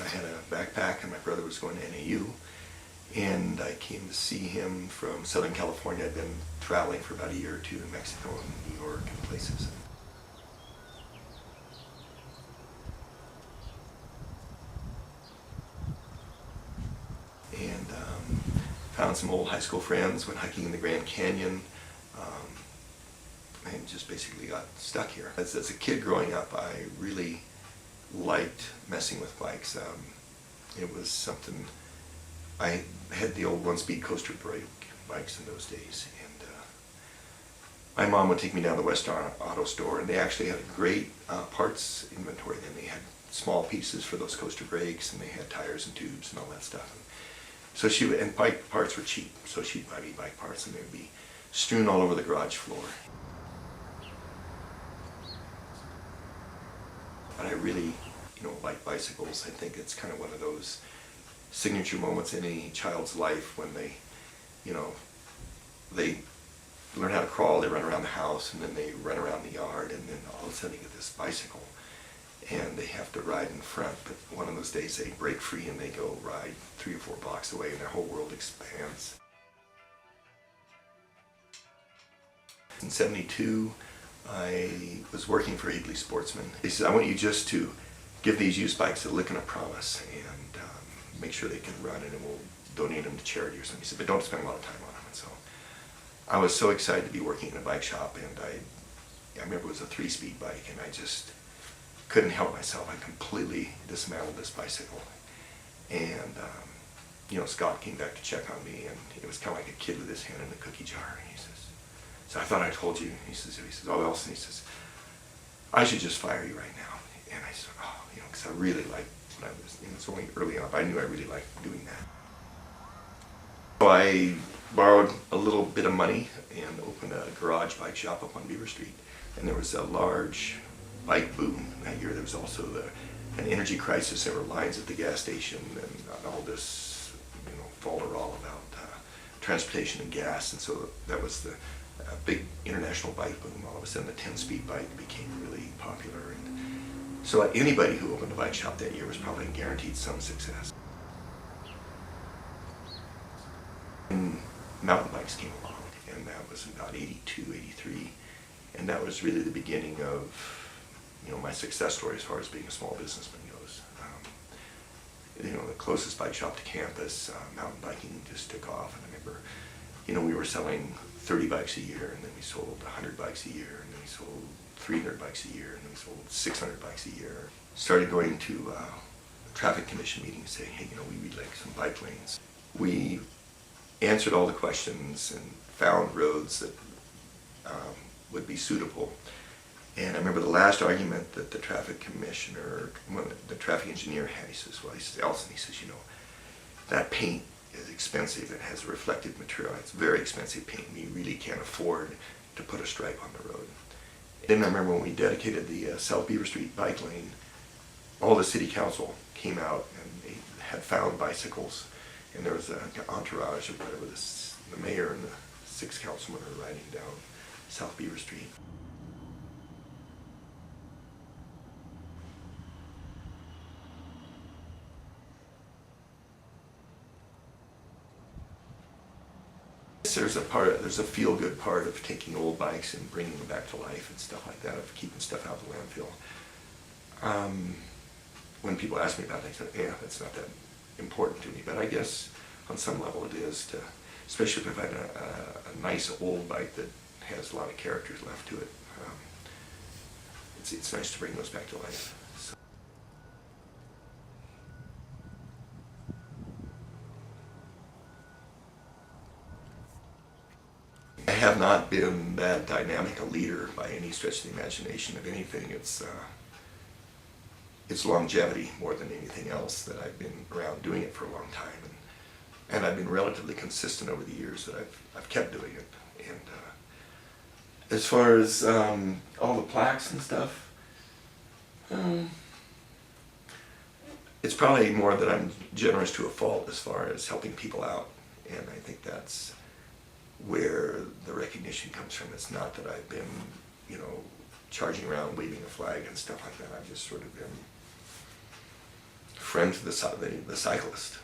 I had a backpack and my brother was going to NAU, and I came to see him from Southern California. I'd been traveling for about a year or two in Mexico and New York and places. And found some old high school friends, went hiking in the Grand Canyon, and just basically got stuck here. As a kid growing up, I really liked messing with bikes. It was something, I had the old one-speed coaster brake bikes in those days, and my mom would take me down to the West Auto Store, and they actually had a great parts inventory then. They had small pieces for those coaster brakes, and they had tires and tubes and all that stuff. And bike parts were cheap, so she'd buy me bike parts, and they would be strewn all over the garage floor. But I really, like bicycles. I think it's kind of one of those signature moments in any child's life when they learn how to crawl, they run around the house, and then they run around the yard, and then all of a sudden they get this bicycle, and they have to ride in front. But one of those days they break free and they go ride 3 or 4 blocks away, and their whole world expands. In '72, I was working for Abley Sportsman. He said, I want you just to give these used bikes a lick and a promise, and make sure they can run, and we'll donate them to charity or something. He said, but don't spend a lot of time on them. And so I was so excited to be working in a bike shop, and I remember it was a 3-speed bike, and I just couldn't help myself. I completely dismantled this bicycle. And Scott came back to check on me, and it was kind of like a kid with his hand in a cookie jar. And he says, so I thought I told you. He says, oh, else? And he says, I should just fire you right now. And I said, oh, because I really liked, when I was, it's only early on, but I knew I really liked doing that. So I borrowed a little bit of money and opened a garage bike shop up on Beaver Street. And there was a large bike boom that year. There was also an energy crisis. There were lines at the gas station, and all this, falderall about transportation and gas. And so that was the big international bike boom. All of a sudden, the 10-speed bike became really popular. And so anybody who opened a bike shop that year was probably guaranteed some success. And mountain bikes came along, and that was about 82, 83. And that was really the beginning of my success story as far as being a small businessman goes. The closest bike shop to campus, mountain biking just took off. And I remember, we were selling 30 bikes a year, and then we sold 100 bikes a year, and then we sold 300 bikes a year, and then we sold 600 bikes a year. Started going to traffic commission meetings saying, hey, we'd like some bike lanes. We answered all the questions and found roads that would be suitable. And I remember the last argument that the traffic commissioner, the traffic engineer had, he says, Elson, he says, that paint is expensive. It has reflective material. It's very expensive paint. We really can't afford to put a stripe on the road. Then I remember when we dedicated the South Beaver Street bike lane, all the city council came out, and they had found bicycles, and there was an entourage of whatever, the mayor and the 6 councilmen were riding down South Beaver Street. There's a feel-good part of taking old bikes and bringing them back to life and stuff like that, of keeping stuff out of the landfill. When people ask me about it, I say, yeah, that's not that important to me, but I guess on some level it is, especially if I've had a nice old bike that has a lot of characters left to it. It's nice to bring those back to life. So. I have not been that dynamic a leader by any stretch of the imagination. If anything, it's longevity more than anything else, that I've been around doing it for a long time, and I've been relatively consistent over the years that I've kept doing it. And as far as all the plaques and stuff, it's probably more that I'm generous to a fault as far as helping people out, and I think that's where the recognition comes from. It's not that I've been, charging around waving a flag and stuff like that. I've just sort of been friend to the cyclist.